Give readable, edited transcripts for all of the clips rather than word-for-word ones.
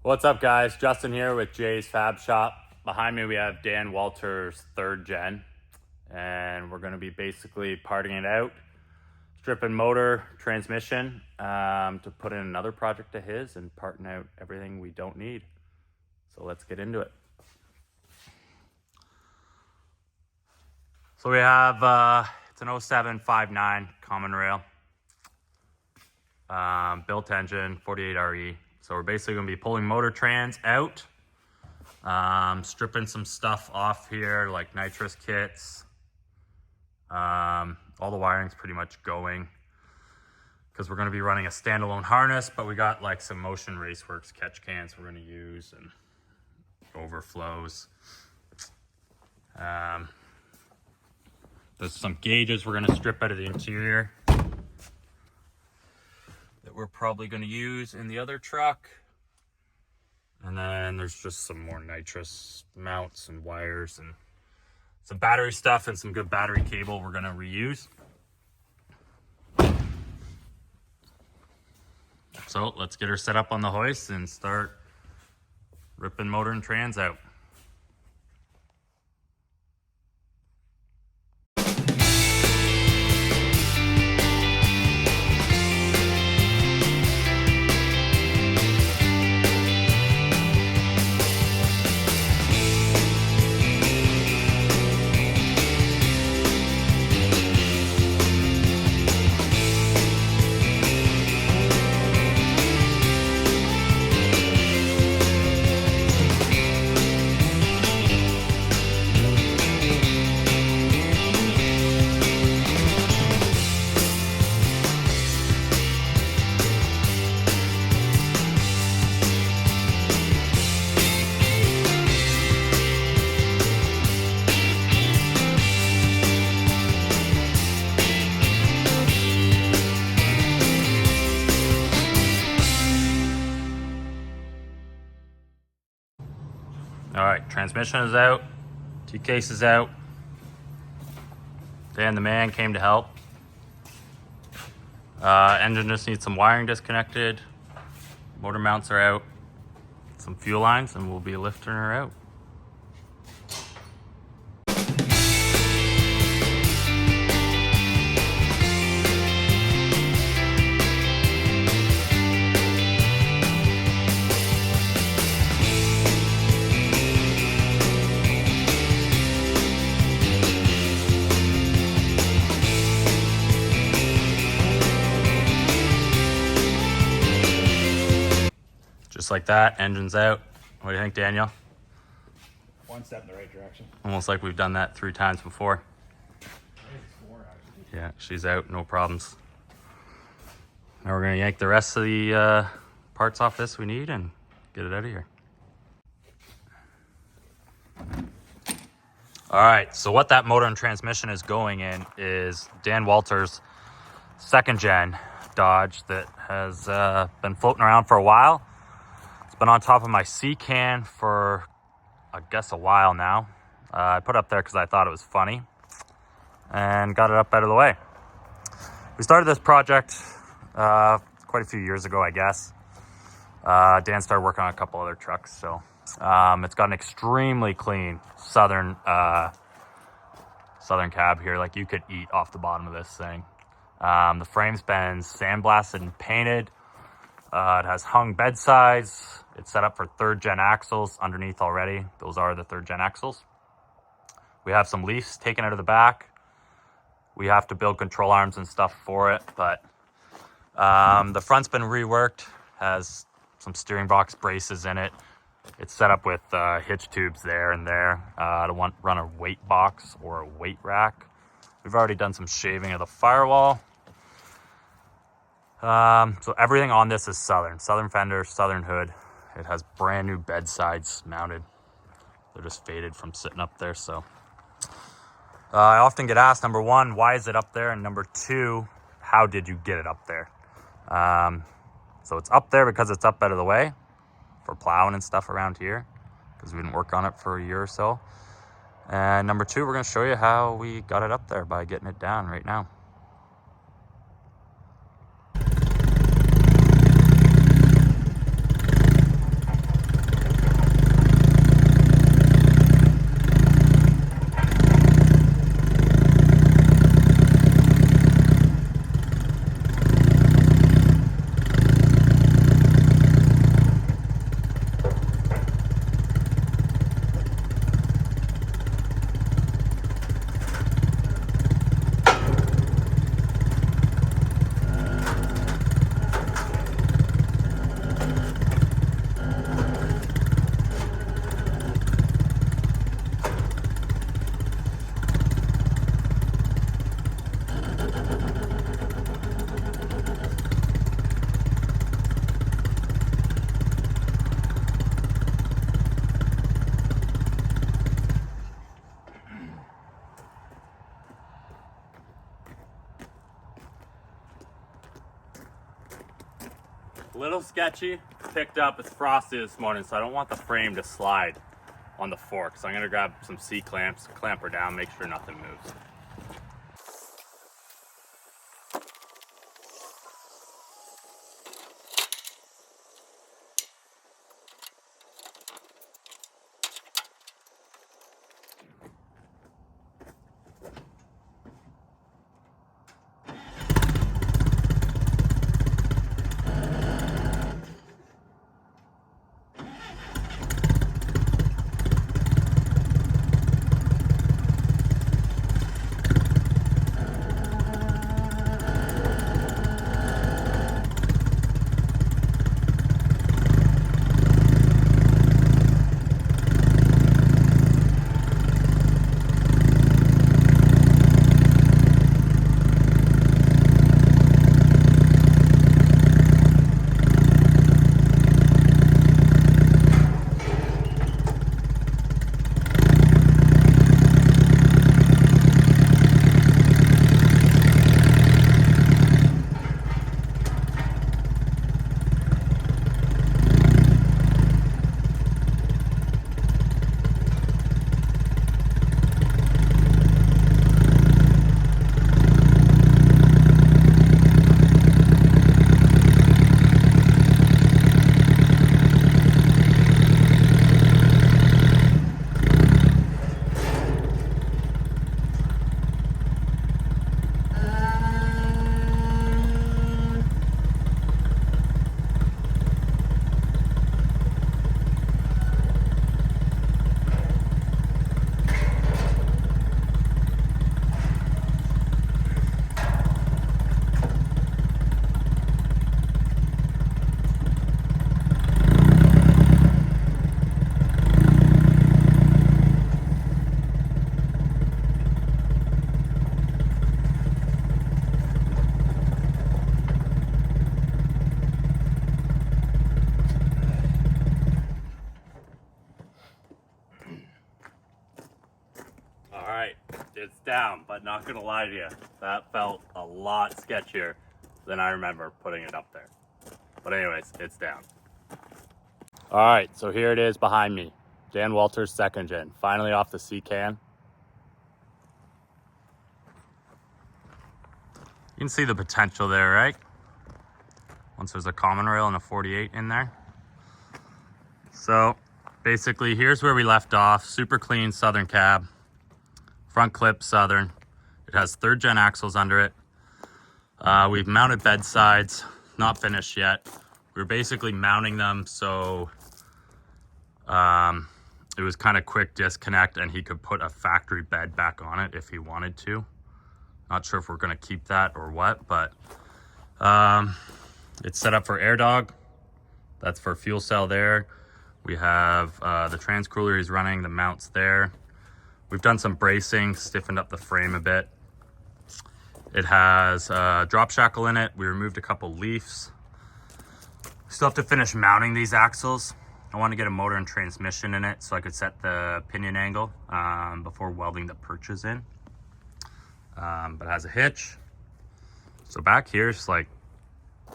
What's up, guys? Justin here with Jay's Fab Shop. Behind me we have Dan Walter's 3rd gen, and we're going to be basically parting it out, stripping motor, transmission to put in another project of his and parting out everything we don't need. So let's get into it. So we have it's an 07 5.9 common rail, built engine, 48 RE. So we're basically going to be pulling motor trans out, stripping some stuff off here like nitrous kits. All the wiring's pretty much going because we're going to be running a standalone harness, but we got like some Motion Raceworks catch cans we're going to use and overflows. There's some gauges we're going to strip out of the interior that we're probably going to use in the other truck. And then there's just some more nitrous mounts and wires and some battery stuff and some good battery cable we're going to reuse. So let's get her set up on the hoist and start ripping motor and trans out. All right, transmission is out, T-case is out. Dan the man came to help. Engine just needs some wiring disconnected. Motor mounts are out. Some fuel lines, and we'll be lifting her out. Just like that, engine's out. What do you think, Daniel? One step in the right direction. Almost like we've done that 3 times before. I think it's 4, actually. Yeah, she's out, no problems. Now we're gonna yank the rest of the parts off this we need and get it out of here. All right, so what that motor and transmission is going in is Dan Walter's 2nd gen Dodge that has been floating around for a while. It's been on top of my C can for, I guess, a while now. I put it up there because I thought it was funny and got it up out of the way. We started this project quite a few years ago, I guess. Dan started working on a couple other trucks, so it's got an extremely clean southern cab here. Like, you could eat off the bottom of this thing. The frame's been sandblasted and painted. It has hung bed sides. It's set up for 3rd gen axles underneath already. Those are the 3rd gen axles. We have some leaves taken out of the back. We have to build control arms and stuff for it, but the front's been reworked. Has some steering box braces in it. It's set up with hitch tubes there and there to run a weight box or a weight rack. We've already done some shaving of the firewall. So everything on this is Southern fender, Southern hood. It has brand new bed sides mounted. They're just faded from sitting up there. So I often get asked, number 1, why is it up there? And number 2, how did you get it up there? So it's up there because it's up out of the way for plowing and stuff around here, because we didn't work on it for a year or so. And number 2, we're going to show you how we got it up there by getting it down right now. little sketchy. Picked up, it's frosty this morning, so I don't want the frame to slide on the fork. So I'm gonna grab some C-clamps, clamp her down, make sure nothing moves. It's down, but not gonna lie to you, that felt a lot sketchier than I remember putting it up there. But anyways, it's down. All right, so here it is behind me. Dan Walter's second gen, finally off the C-can. You can see the potential there, right? Once there's a common rail and a 48 in there. So basically, here's where we left off. Super clean Southern cab. Front clip Southern. It has third gen axles under it. We've mounted bed sides, not finished yet. We were basically mounting them so it was kind of quick disconnect and he could put a factory bed back on it if he wanted to. Not sure if we're gonna keep that or what, but it's set up for air dog. That's for fuel cell there. We have the trans cooler he's running, the mounts there. We've done some bracing, stiffened up the frame a bit. It has a drop shackle in it. We removed a couple leaves. Still have to finish mounting these axles. I want to get a motor and transmission in it so I could set the pinion angle before welding the perches in. But it has a hitch. So back here, it's like,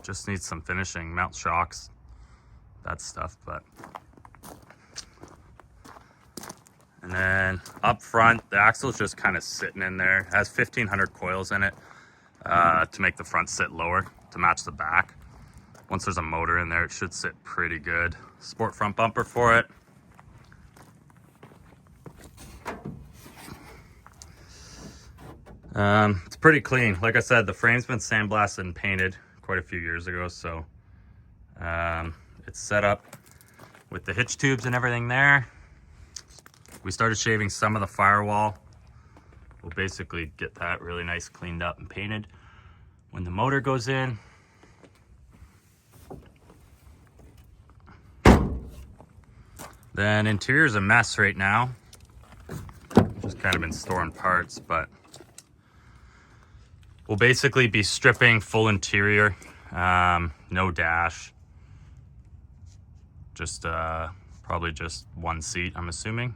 just needs some finishing, mount shocks, that stuff, but. And then up front, the axle's just kind of sitting in there. It has 1,500 coils in it to make the front sit lower to match the back. Once there's a motor in there, it should sit pretty good. Sport front bumper for it. It's pretty clean. Like I said, the frame's been sandblasted and painted quite a few years ago, so it's set up with the hitch tubes and everything there. We started shaving some of the firewall. We'll basically get that really nice cleaned up and painted when the motor goes in. Then interior's a mess right now. Just kind of been storing parts, but we'll basically be stripping full interior, no dash. Just probably just one seat, I'm assuming.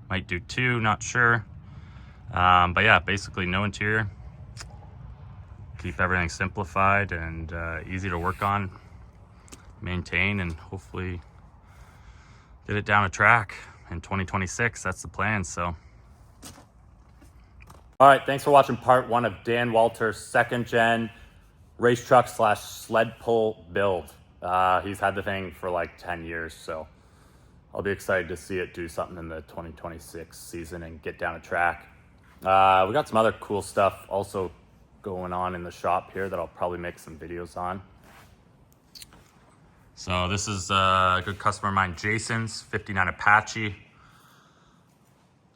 Might do two, not sure. But yeah, basically no interior. Keep everything simplified and easy to work on. maintain and hopefully get it down a track in 2026. That's the plan. So, all right, thanks for watching part 1 of Dan Walter's 2nd gen race truck / sled pull build. He's had the thing for like 10 years, so I'll be excited to see it do something in the 2026 season and get down a track. We got some other cool stuff also going on in the shop here that I'll probably make some videos on. So this is a good customer of mine, Jason's 59 Apache,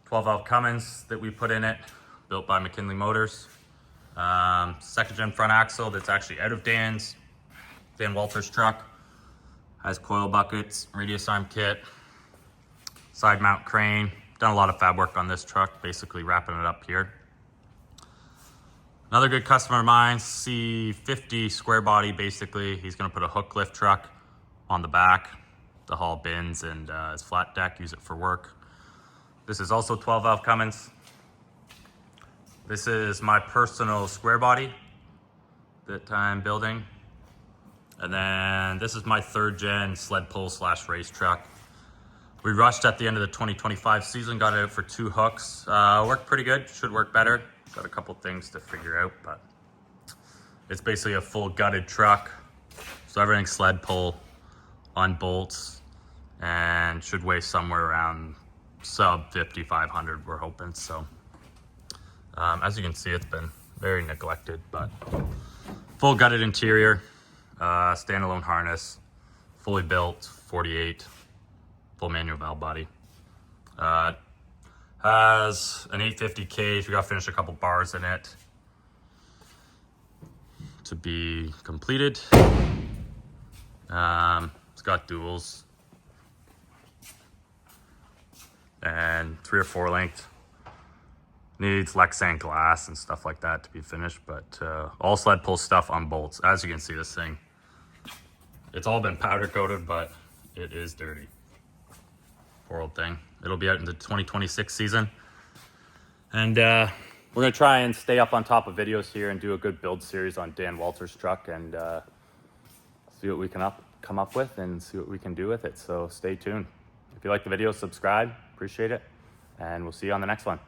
12 valve Cummins that we put in it, built by McKinley Motors. 2nd gen front axle that's actually out of Dan Walter's truck. Has coil buckets, radius arm kit, side mount crane. Done a lot of fab work on this truck, basically wrapping it up here. Another good customer of mine, C50 square body, basically. He's gonna put a hook lift truck on the back to haul bins and his flat deck, use it for work. This is also 12 valve Cummins. This is my personal square body that I'm building. And then this is my 3rd gen sled pull / race truck. We rushed at the end of the 2025 season, got it out for 2 hooks. Worked pretty good, should work better. Got a couple things to figure out, but it's basically a full gutted truck. So everything's sled pull on bolts and should weigh somewhere around sub 5,500, we're hoping. So as you can see, it's been very neglected, but full gutted interior, standalone harness, fully built, 48, full manual valve body. Has an 850 cage. We got to finish a couple bars in it to be completed. It's got duals and 3 or 4 length. Needs Lexan glass and stuff like that to be finished, but all sled pull stuff on bolts. As you can see, this thing, it's all been powder coated, but it is dirty. Poor old thing. It'll be out in the 2026 season. And we're gonna try and stay up on top of videos here and do a good build series on Dan Walter's truck and see what we can come up with and see what we can do with it. So stay tuned. If you like the video, subscribe, appreciate it. And we'll see you on the next one.